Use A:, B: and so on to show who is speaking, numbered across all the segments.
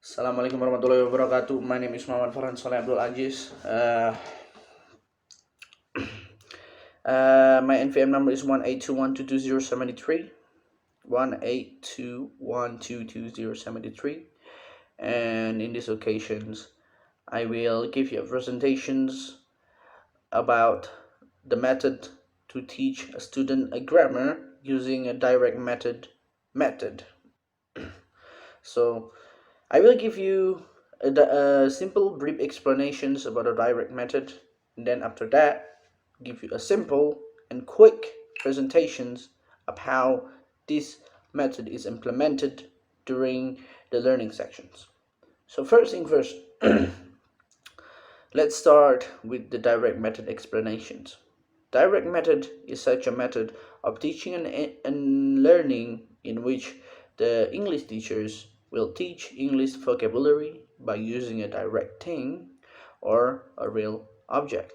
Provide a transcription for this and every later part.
A: Assalamualaikum warahmatullahi wabarakatuh. My name is Farhan Soleh A. My NVM number is 182122073. 182122073. And in these occasions, I will give you presentations about the method to teach a student a grammar using a direct method. So I will give you a simple brief explanations about a direct method, and then after that give you a simple and quick presentations of how this method is implemented during the learning sections. So first thing first, let's start with the direct method explanations. Direct method is such a method of teaching and learning in which the English teachers will teach English vocabulary by using a direct thing or a real object.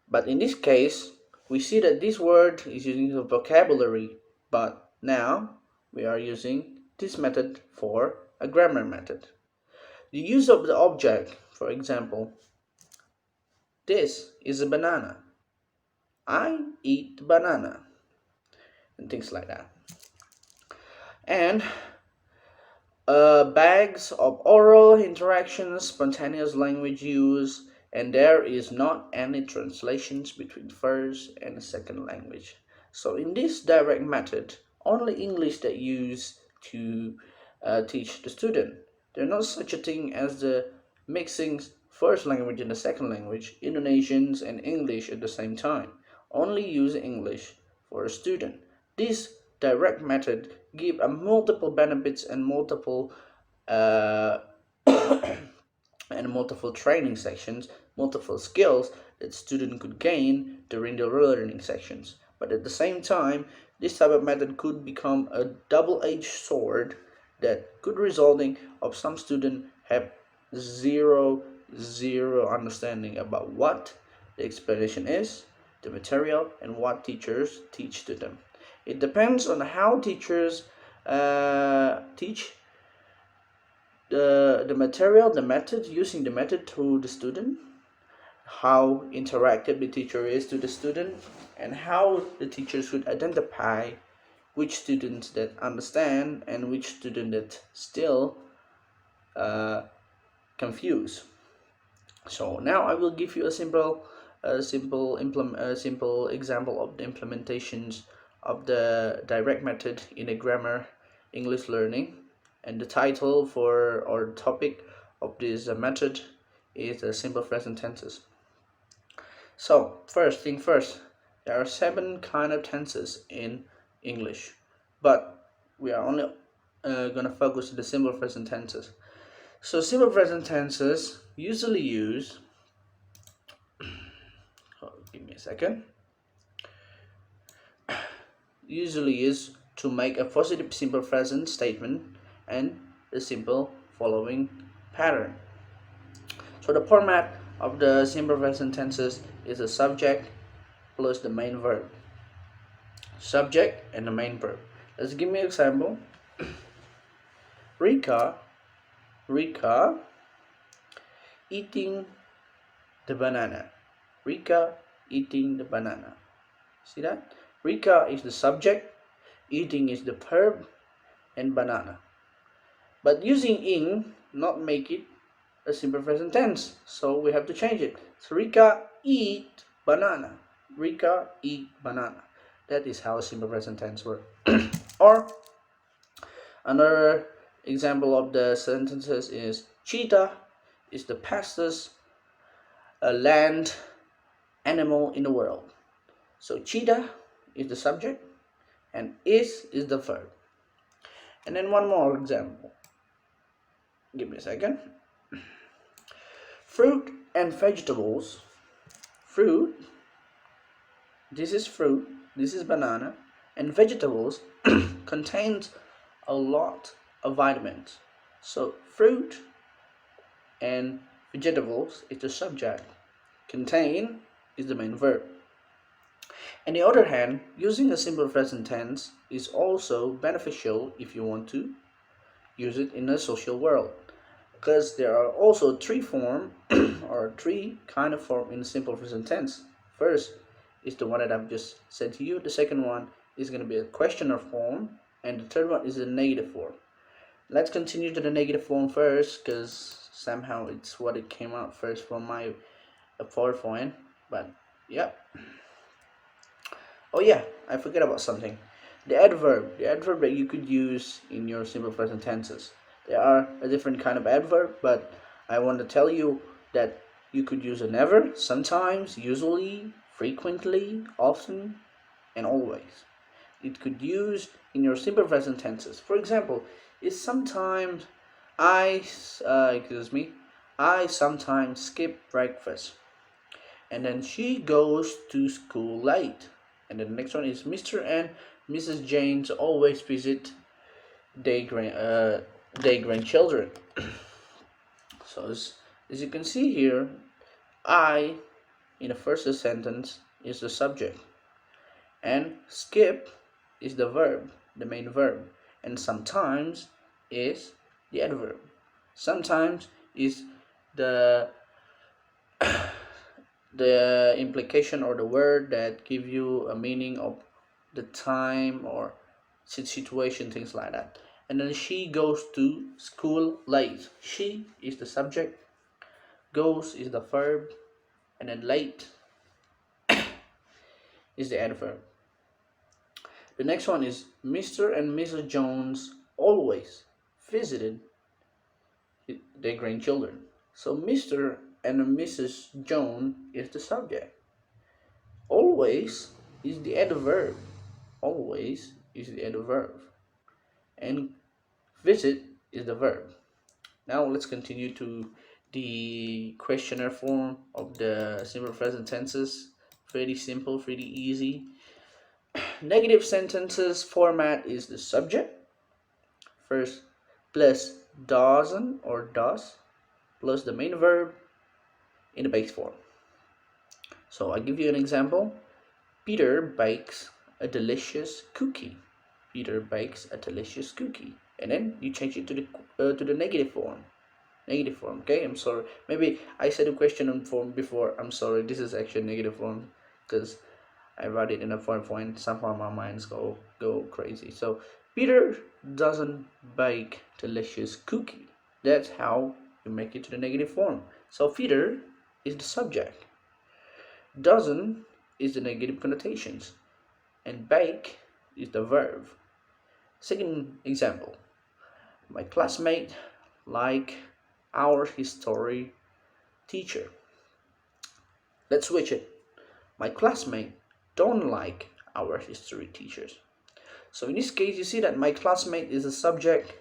A: But in this case, we see that this word is using the vocabulary, but now we are using this method for a grammar method. The use of the object, for example, this is a banana. I eat banana, and things like that. And bags of oral interactions, spontaneous language use, and there is not any translations between first and second language. So in this direct method, only English that use to teach the student. There's no such a thing as the mixing first language and the second language, Indonesians and English at the same time. Only use English for a student. This direct method give a multiple benefits and multiple uh, and multiple training sections, multiple skills that student could gain during the learning sections. But at the same time, this type of method could become a double-edged sword that could resulting of some student have zero understanding about what the explanation is, the material, and what teachers teach to them. It depends on how teachers teach the material, the method, using the method to the student, how interactive the teacher is to the student, and how the teacher should identify which students that understand and which student that still confused. So now I will give you a simple example of the implementations of the direct method in a grammar English learning, and the title for or topic of this method is simple present tenses. So first thing first, there are 7 kind of tenses in English, but we are only gonna focus on the simple present tenses. So simple present tenses usually use, give me a second, usually is to make a positive simple present statement and the simple following pattern. So the format of the simple present tenses is a subject plus the main verb. Subject and the main verb. Let's give me an example. Rika eating the banana. Rika eating the banana. See that? Rika is the subject, eating is the verb, and banana. But using ing not make it a simple present tense, so we have to change it. So Rika eat banana. Rika eat banana. That is how a simple present tense works. Or another example of the sentences is cheetah is the fastest land animal in the world. So cheetah is the subject and is the verb. And then one more example. Give me a second. Fruit and vegetables. Fruit, this is fruit, this is banana, and vegetables contains a lot of vitamins. So fruit and vegetables is the subject, contain is the main verb. On the other hand, using a simple present tense is also beneficial if you want to use it in a social world, because there are also three form or three kind of form in simple present tense. First is the one that I've just said to you. The second one is going to be a questioner form, and the third one is a negative form. Let's continue to the negative form first, because somehow it's what it came out first from my PowerPoint. But yeah. Oh yeah, I forget about something. The adverb that you could use in your simple present tenses. There are a different kind of adverb, but I want to tell you that you could use a never, sometimes, usually, frequently, often, and always. It could use in your simple present tenses. For example, is sometimes I, excuse me, I sometimes skip breakfast. And then she goes to school late. And then the next one is Mr. and Mrs. James always visit their grandchildren. So as you can see here, I in the first sentence is the subject, and skip is the verb, the main verb, and sometimes is the adverb. Sometimes is the the implication or the word that give you a meaning of the time or situation, things like that. And then she goes to school late. She is the subject, goes is the verb, and then late is the adverb. The next one is Mr. and Mrs. Jones always visited their grandchildren. So Mr. and Mrs. Jones is the subject. Always is the adverb. Always is the adverb. And visit is the verb. Now let's continue to the questionnaire form of the simple present tenses. Pretty simple, pretty easy. Negative sentences format is the subject first plus doesn't or does plus the main verb in the base form. So I give you an example. Peter bakes a delicious cookie. Peter bakes a delicious cookie. And then you change it to the negative form. Negative form. Okay, I'm sorry. Maybe I said a question form before. I'm sorry. This is actually negative form because I write it in a PowerPoint. Somehow my minds go crazy. So Peter doesn't bake delicious cookie. That's how you make it to the negative form. So Peter is the subject. Doesn't is the negative connotations, and bake is the verb. Second example, my classmate like our history teacher. Let's switch it. My classmate don't like our history teachers. So in this case, you see that my classmate is the subject,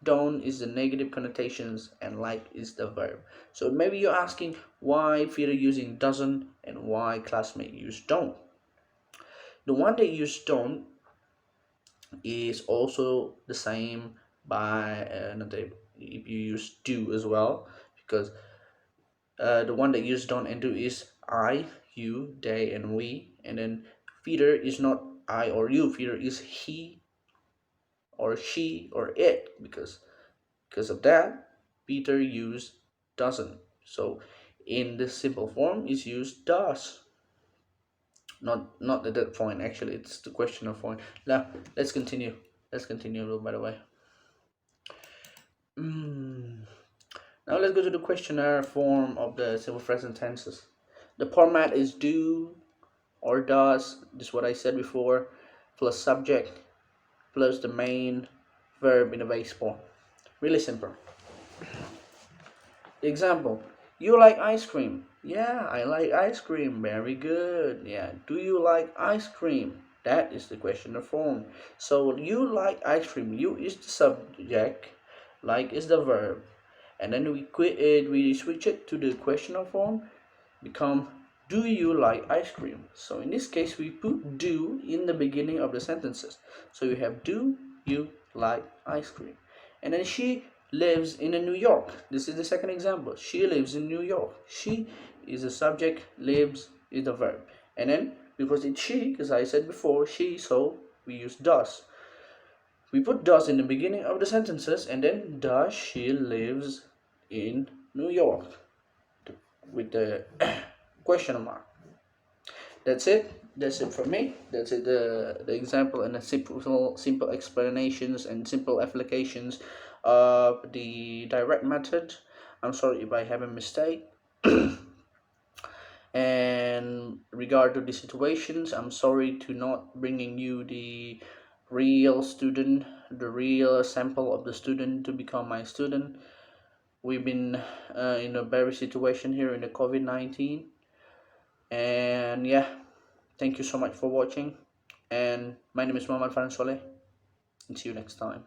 A: don't is the negative connotations, and like is the verb. So maybe you're asking why Peter using doesn't and why classmate use don't. The one that use don't is also the same by another if you use do as well, because the one that use don't and do is I, you, they, and we, and then Peter is not I or you. Peter is he or she or it, because of that Peter used doesn't. So in the simple form is used does. Not at that point, actually it's the question of point. Now let's continue. Let's continue by the way. Now let's go to the questionnaire form of the simple present tenses. The format is do or does, this is what I said before, plus subject plus the main verb in the base form. Really simple. Example, you like ice cream? Yeah, I like ice cream. Very good. Yeah, do you like ice cream? That is the questionnaire form. So you like ice cream. You is the subject, like is the verb, and then we switch it to the questionnaire form, become do you like ice cream. So in this case we put do in the beginning of the sentences. So you have do you like ice cream, and then she lives in New York. This is the second example. She lives in New York. She is the subject, lives is the verb, and then because it's she, because I said before she, so we use does. We put does in the beginning of the sentences, and then does she lives in New York with the question mark. That's it. That's it for me. That's it. The example and the simple explanations and simple applications of the direct method. I'm sorry if I have a mistake. And regard to the situations, I'm sorry to not bringing you the real student, the real sample of the student to become my student. We've been in a very situation here in the COVID-19, and yeah, thank you so much for watching. And my name is Muhammad Farhan Soleh, and see you next time.